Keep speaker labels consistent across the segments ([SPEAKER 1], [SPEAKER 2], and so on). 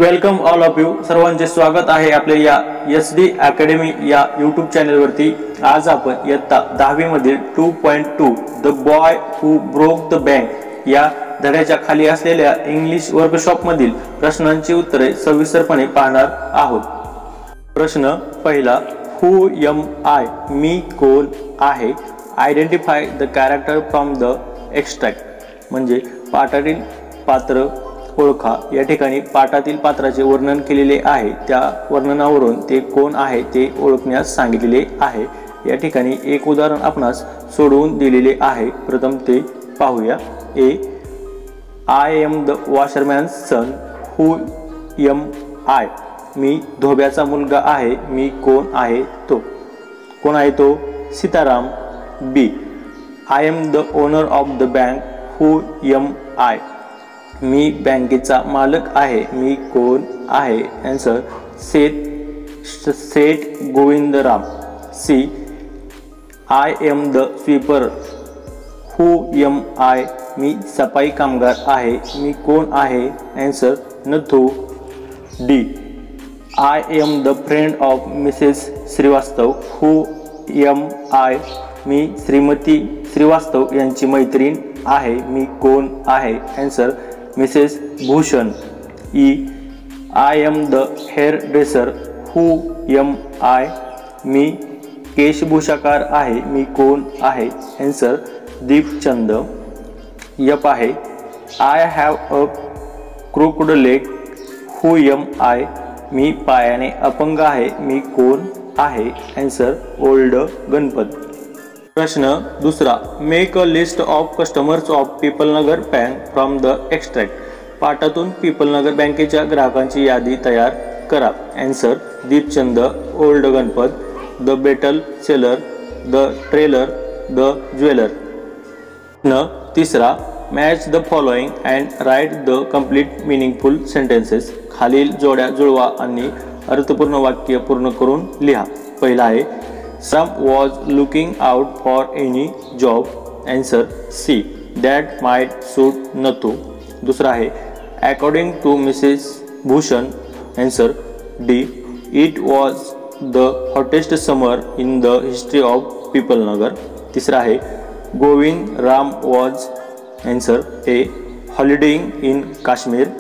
[SPEAKER 1] Welcome all of you. सर्वांचे स्वागत आहे आपल्या या SD अकॅडमी या यूट्यूब चॅनलवरती. आज आपण इयत्ता 10वी मधील 2.2 the boy who broke the bank या धड्याच्या खाली असलेल्या इंग्लिश वर्कशॉप मधील प्रश्नांची उत्तरे सविस्तरपणे पाहणार आहोत. प्रश्न पहिला, हू एम आय, मी कोण आहे. Identify the character from the extract, म्हणजे पाठातील पात्र ओळखा. या ठिकाणी पाठातील पात्राचे वर्णन केलेले आहे. त्या वर्णनावरून ते कोण आहे ते ओळखण्यास सांगितलेले आहे. या ठिकाणी एक उदाहरण आपणास सोडवून दिलेले आहे. प्रथम ते पाहूया. A, I am the washerman's son. Who am I, मी धोब्याचा मुलगा आहे. मी कोण आहे तो. कोण आहे तो? Sitaram. B, I am the owner of the bank. Who am I, मी बँकेचा मालक आहे. मी कोण आहे. Answer, Seth Govindram. C, I am the sweeper. Who am I, मी सफाई कामगार आहे. मी कोण आहे. Answer, Nathu. D, I am the friend of Mrs Srivastava. Who am I, मी श्रीमती श्रीवास्तव यांची मैत्रीण आहे. मी कोण आहे. Answer, Mrs Bhushan. E, I am the hair dresser. Who am I, मी केशभूषाकार आहे. मी कोण आहे. आन्सर, दीपचंद. यप आहे, I have a crooked leg. Who am I, मी पायाने अपंग आहे. मी कोण आहे. Answer, old Ganpat. प्रश्न दुसरा, make a list of customers of Pipalnagar bank from the extract. पाठातून पीपलनगर बँकेच्या ग्राहकांची यादी तयार करा. Answer, Deepchand, old Ganpat, the betel seller, the tailor, the jeweller. तिसरा, match the following and write the complete meaningful sentences. खालील जोड्या जुळवा आणि अर्थपूर्ण वाक्य पूर्ण करून लिहा. पहिला आहे, Sam was looking out for any job. Answer, C, that might suit Nathu. दूसरा है, according to Mrs. Bhushan. Answer, D, it was the hottest summer in the history of Pipalnagar. तीसरा है, Govind Ram was. Answer, A, holidaying in Kashmir.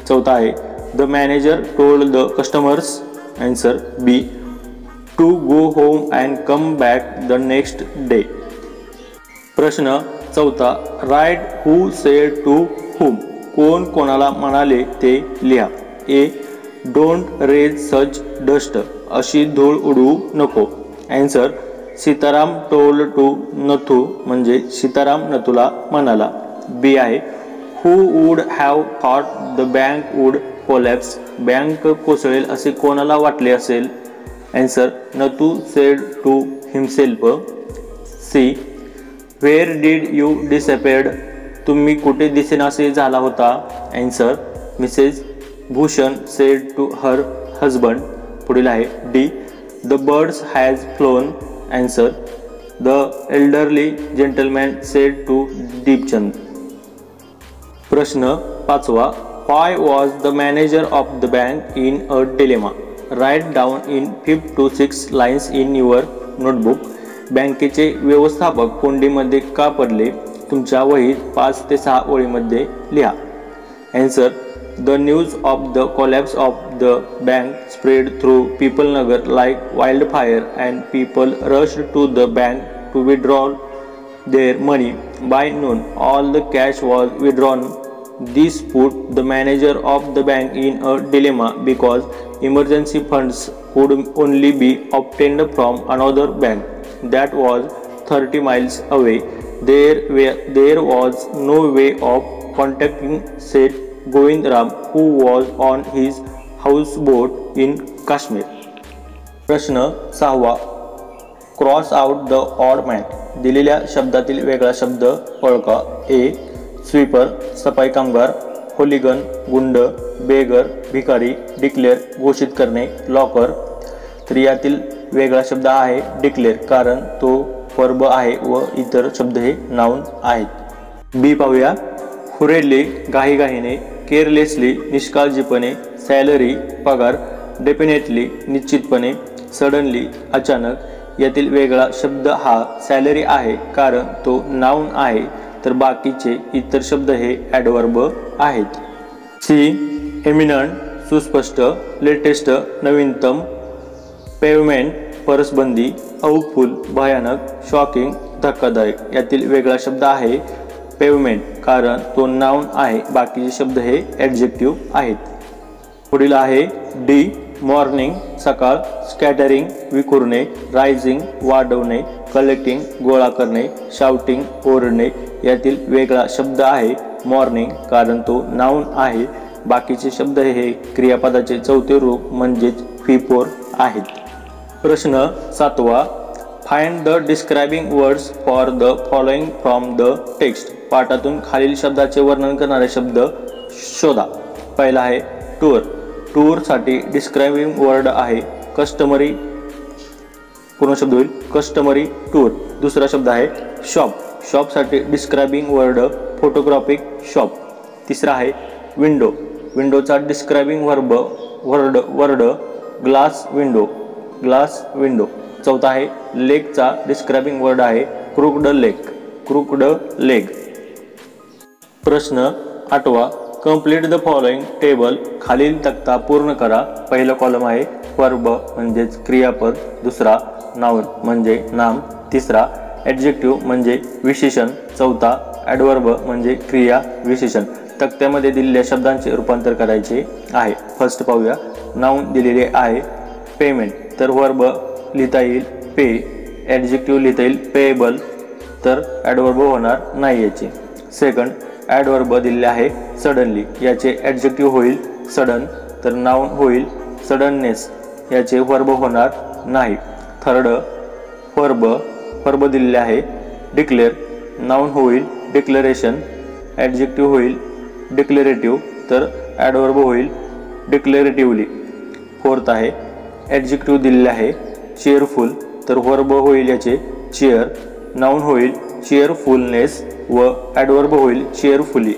[SPEAKER 1] चौथा है, the manager told the customers. Answer, B, to go home and come back the next day. प्रश्न चौथा, write who said to whom. कोण कोणाला म्हणाले ते लिहा. A, don't raise such dust. अशी धूळ उडवू नको. Answer, Sitaram told to Nathu, म्हणजे सीताराम नथूला म्हणाला. बी आहे, who would have thought the bank would collapse. Bank कोसळेल असे कोणाला वाटले असेल. Answer, Nathu said to himself. C, where did you disappeared. तुम्ही कुठे दिसेनासे झाला होता. Answer, Mrs Bhushan said to her husband. पुढील आहे D, the birds has flown. Answer, the elderly gentleman said to Deepchand. प्रश्न पाचवा, why was the manager of the bank in a dilemma. Write down in 5 to 6 lines in your notebook. बँकेचे व्यवस्थापक कोंडीमध्ये का पडले. तुमच्या वहीत 5 ते 6 ओळीमध्ये लिहा. Answer, the news of the collapse of the bank spread through Pipalnagar like wild fire and people rushed to the bank to withdraw their money. By noon all the cash was withdrawn. This put the manager of the bank in a dilemma because emergency funds could only be obtained from another bank that was 30 miles away. There was no way of contacting said Govind Ram, who was on his houseboat in Kashmir. प्रश्न सहावा, cross out the odd man. दिलेल्या शब्दातील वेगळा शब्द ओळखा. ए, sweeper सफाई कामगार. होलिगन गुंड. बेगर भिकारी. डिक्लेअर घोषित करणे. लॉकर. तर यातील वेगळा शब्द आहे डिक्लेअर, कारण तो वर्ब आहे व इतर शब्द हे नाउन आहेत. बी पाहूया. हुरेडली घाईघाईने. केअरलेसली निष्काळजीपणे. सॅलरी पगार, डेफिनेटली निश्चितपणे, सडनली अचानक। यातील वेगळा शब्द हा सॅलरी आहे कारण तो नाउन आहे, तर बाकीचे इतर शब्द हे ॲडवर्ब आहेत। सी एमिनंट सुस्पष्ट, लेटेस्ट नवीनतम, पेवमेंट परसबंदी, हाऊसफुल भयानक, शॉकिंग धक्कादायक। यातील वेगळा शब्द आहे पेवमेंट कारण तो नाउन आहे, बाकीचे शब्द हे ॲडजेक्टिव्ह आहेत। पुढील आहे डी मॉर्निंग सकाळ, स्कॅटरिंग विखुरणे, रायझिंग वाढवणे, कलेक्टिंग गोळा करणे, शाउटिंग ओरडणे। यातील वेगळा शब्द आहे मॉर्निंग कारण तो नाउन आहे, बाकीचे शब्द हे क्रियापदाचे चौथे रूप म्हणजेच बिफोर आहेत। प्रश्न 7वा, find the describing words for the following from the text. पाठातून खालील शब्दाचे वर्णन करणारे शब्द शोधा। पहिला आहे टूर, टूरसाठी डिस्क्रायबिंग वर्ड आहे कस्टमरी, पूर्ण शब्द होईल कस्टमरी टूर। दुसरा शब्द आहे शॉप, शॉपसाठी डिस्क्रायबिंग वर्ड फोटोग्राफिक शॉप। तिसरा आहे विंडो, विंडोचा describing word glass window, glass window. चौथा आहे लेगचा डिस्क्रायबिंग वर्ड आहे क्रुक्ड लेग, क्रुक्ड लेग। प्रश्न 8वा, कंप्लीट द फॉलोइंग टेबल, खालील तक्ता पूर्ण करा। पहिला कॉलम आहे वर्ब म्हणजेच क्रियापद, दुसरा नाउन म्हणजे नाम, तिसरा ॲडजेक्टिव्ह म्हणजे विशेषण, चौथा ॲडवर्ब म्हणजे क्रिया विशेषण। तक्त्यामध्ये दिलेल्या शब्दांचे रूपांतर करायचे आहे। फर्स्ट पाहूया, नाउन दिलेले आहे पेमेंट, तर वर्ब लिहिता येईल पे, ॲडजेक्टिव्ह लिहिता येईल पेएबल, तर ॲडवर्ब होणार नाही याचे। सेकंड, ॲडवर्ब दिलेले आहे सडनली, याचे ॲडजेक्टिव्ह होईल सडन, तर नाउन होईल सडननेस, याचे वर्ब होणार नाही। थर्ड, वर्ब दिलेले आहे डिक्लेअर, नाउन होईल डिक्लेरेशन, ॲडजेक्टिव्ह होईल डिक्लेरेटिव्ह, तर ॲडवर्ब होईल डिक्लेरेटिव्हली। फोर्थ आहे ॲडजेक्टिव्ह दिलेले आहे चेअरफुल, तर वर्ब होईल याचे चेअर, नाउन होईल चेअरफुलनेस व ॲडवर्ब होईल चेअरफुली।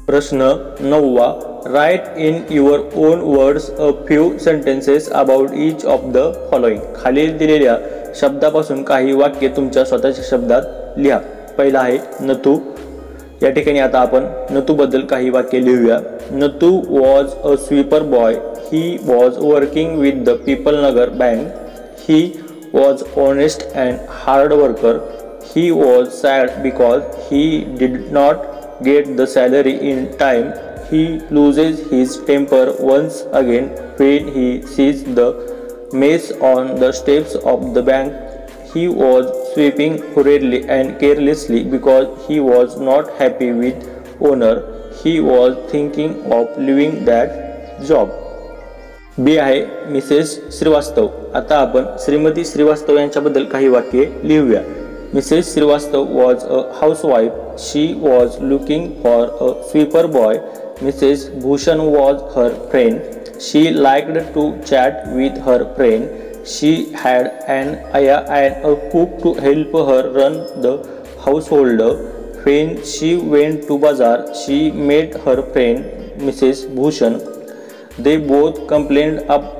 [SPEAKER 1] प्रश्न 9वा, write in your own words a few sentences about each of the following. खालील दिलेल्या शब्दापासून काही वाक्य तुमच्या स्वतःच्या शब्दात लिहा। पहिला आहे नथू, या ठिकाणी आता आपण नथू बद्दल काही वाक्य लिहूया। Nathu was a sweeper boy, he was working with the people Nagar bank, he was honest and hard worker, he was sad because he did not get the salary in time, he loses his temper once again when he sees the mess on the steps of the bank, he was sweeping hurriedly and carelessly because he was not happy with owner, he was thinking of leaving that job. बी आहे Mrs Srivastava, आता आपण श्रीमती श्रीवास्तव यांच्याबद्दल काही वाक्ये लिहूया। Mrs. Srivastava was a housewife. She was looking for a sweeper boy. Mrs. Bhushan was her friend. She liked to chat with her friend. She had an ayah and a cook to help her run the household. When she went to bazaar, she met her friend Mrs. Bhushan. They both complained of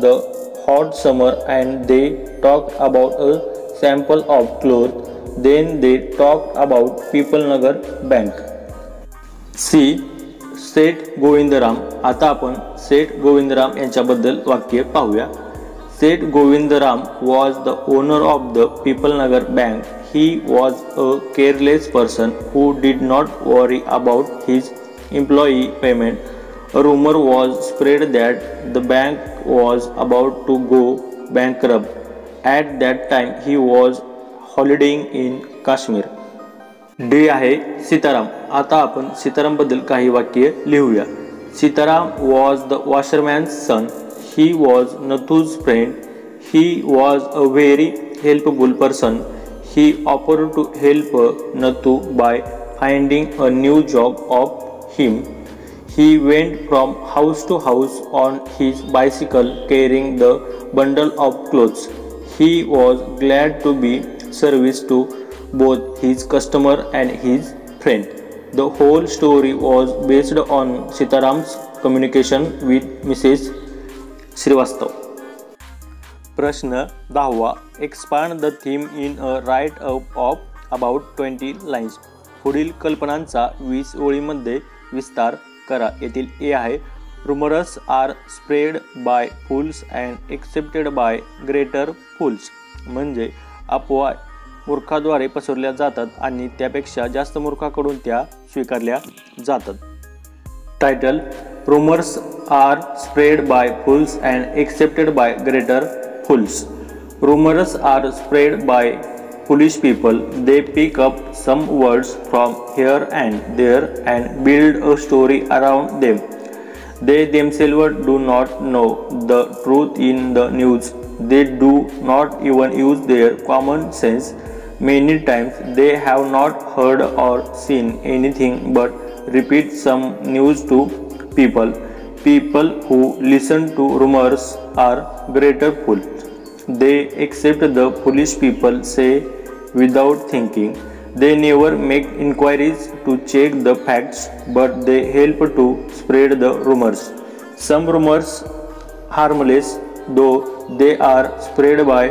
[SPEAKER 1] the hot summer and they talked about a sample of clothes, then they talked about People Nagar Bank. C. सेठ गोविंदराम, आता आपण सेठ गोविंदराम यांच्याबद्दल वाक्य पाहूया। सेठ Govindram was the owner of the People Nagar Bank. He was a careless person who did not worry about his employee payment. A rumor was spread that the bank was about to go bankrupt. At that time he was holidaying in Kashmir. D आहे सीताराम, आता आपण सीताराम बद्दल काही वाक्य लिहूया। Sitaram was the washerman's son. He was Nathu's friend. He was a very helpful person. He offered to help Nathu by finding a new job of him. He went from house to house on his bicycle carrying the bundle of clothes. He was glad to be service to both his customer and his friend. The whole story was based on Sitaram's communication with Mrs Srivastava. प्रश्न 10वा. Expand the theme in a write up of about 20 lines. पुढील कल्पनांचा 20 ओळींमध्ये विस्तार करा. येथील A आहे, rumours are spread by fools and accepted by greater fools. म्हणजे अफवा मूर्खाद्वारे पसरल्या जातात आणि त्यापेक्षा जास्त मूर्खाकडून त्या स्वीकारल्या जातात. Title, rumours are spread by fools and accepted by greater fools. Rumours are spread by foolish people. They pick up some words from here and there and build a story around them. They themselves do not know the truth in the news. They do not even use their common sense. Many times they have not heard or seen anything but repeat some news to people. People who listen to rumors are greater fools. They accept the foolish people say without thinking. They never make inquiries to check the facts, but they help to spread the rumors. Some rumors harmless, though they are spread by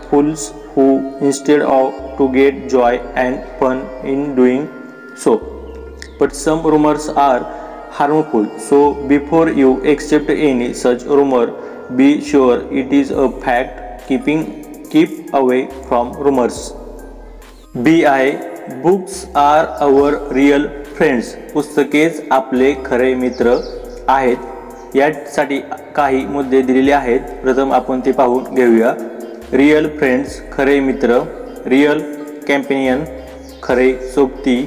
[SPEAKER 1] fools who instead of to get joy and fun in doing so. But some rumors are harmful, so before you accept any such rumor, be sure it is a fact. Keep away from rumors. B आहे, books R आवर real friends. पुस्तकेच आपले खरे मित्र आहेत. यासाठी काही मुद्दे दिलेले आहेत. प्रथम आपण ते पाहून घेऊया. रियल फ्रेंड्स खरे मित्र, रियल कॅम्पेनियन खरे सोबती,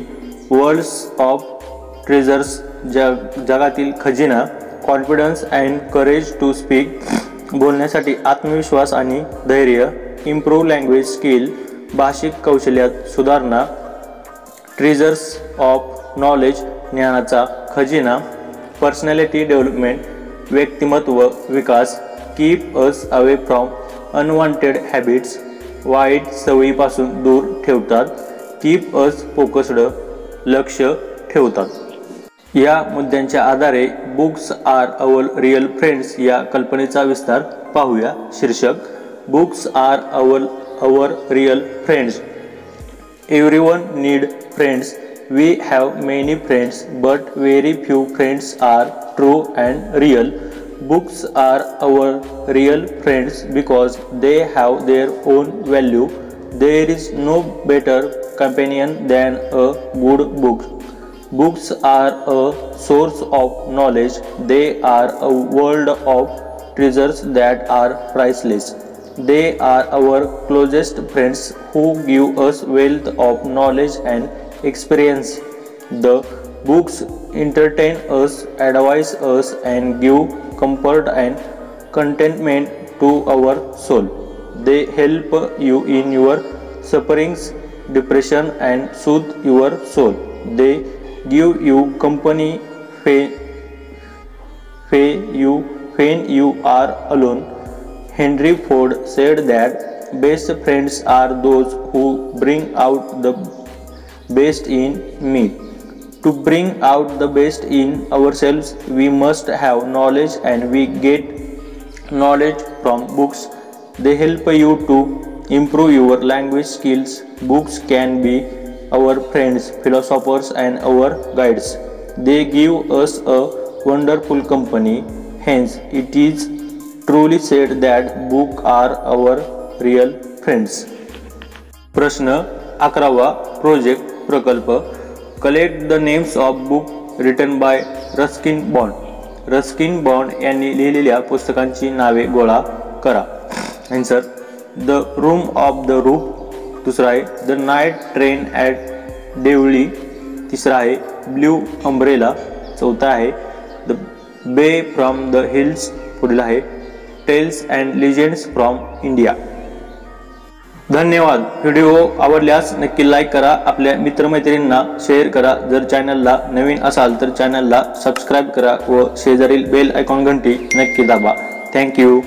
[SPEAKER 1] वर्ल्ड्स ऑफ ट्रेझर्स जगातील खजिना, confidence and courage to speak बोलण्यासाठी आत्मविश्वास आणि धैर्य, इम्प्रूव्ह लँग्वेज स्किल भाषिक कौशल्यात सुधारणा, ट्रेझर्स ऑफ नॉलेज ज्ञानाचा खजिना, पर्सनॅलिटी डेव्हलपमेंट व्यक्तिमत्व विकास, keep us away from unwanted habits वाईट सवयीपासून दूर ठेवतात, कीप अस फोकस्ड लक्ष ठेवतात. या मुद्द्यांच्या आधारे books are our real friends या कल्पनेचा विस्तार पाहूया. शीर्षक, books are our real friends. Everyone need friends. We have many friends, but very few friends are true and real. Books are our real friends because they have their own value. There is no better companion than a good book. Books are a source of knowledge. They are a world of treasures that are priceless. They are our closest friends who give us wealth of knowledge and experience. The books entertain us, advise us, and give comfort and contentment to our soul. They help you in your sufferings, depression, and soothe your soul. They give you company when you are alone. Henry Ford said that best friends are those who bring out the best in me. To bring out the best in ourselves, we must have knowledge, and we get knowledge from books. They help you to improve your language skills. Books can be our friends, philosophers, and our guides. They give us a wonderful company. Hence, it is truly said that books are our real friends. प्रश्न 11वा. Project प्रकल्प, collect the names of book written by Ruskin bond. Ruskin bond यांनी लिहिलेल्या पुस्तकांची नावे गोळा करा. Answer, the room of the roof. दुसरा आहे the night train at Deoli. तिसरा आहे ब्ल्यू अम्ब्रेला. चौथा आहे द बे फ्रॉम द हिल्स. पुढील आहे tales and legends from India. धन्यवाद. व्हिडिओ आवडल्यास नक्की लाईक करा, आपल्या मित्रमैत्रिणींना शेअर करा. जर चॅनलला नवीन असाल तर चॅनलला सबस्क्राईब करा व शेजारील बेल आयकॉन घंटी नक्की दाबा. थँक्यू.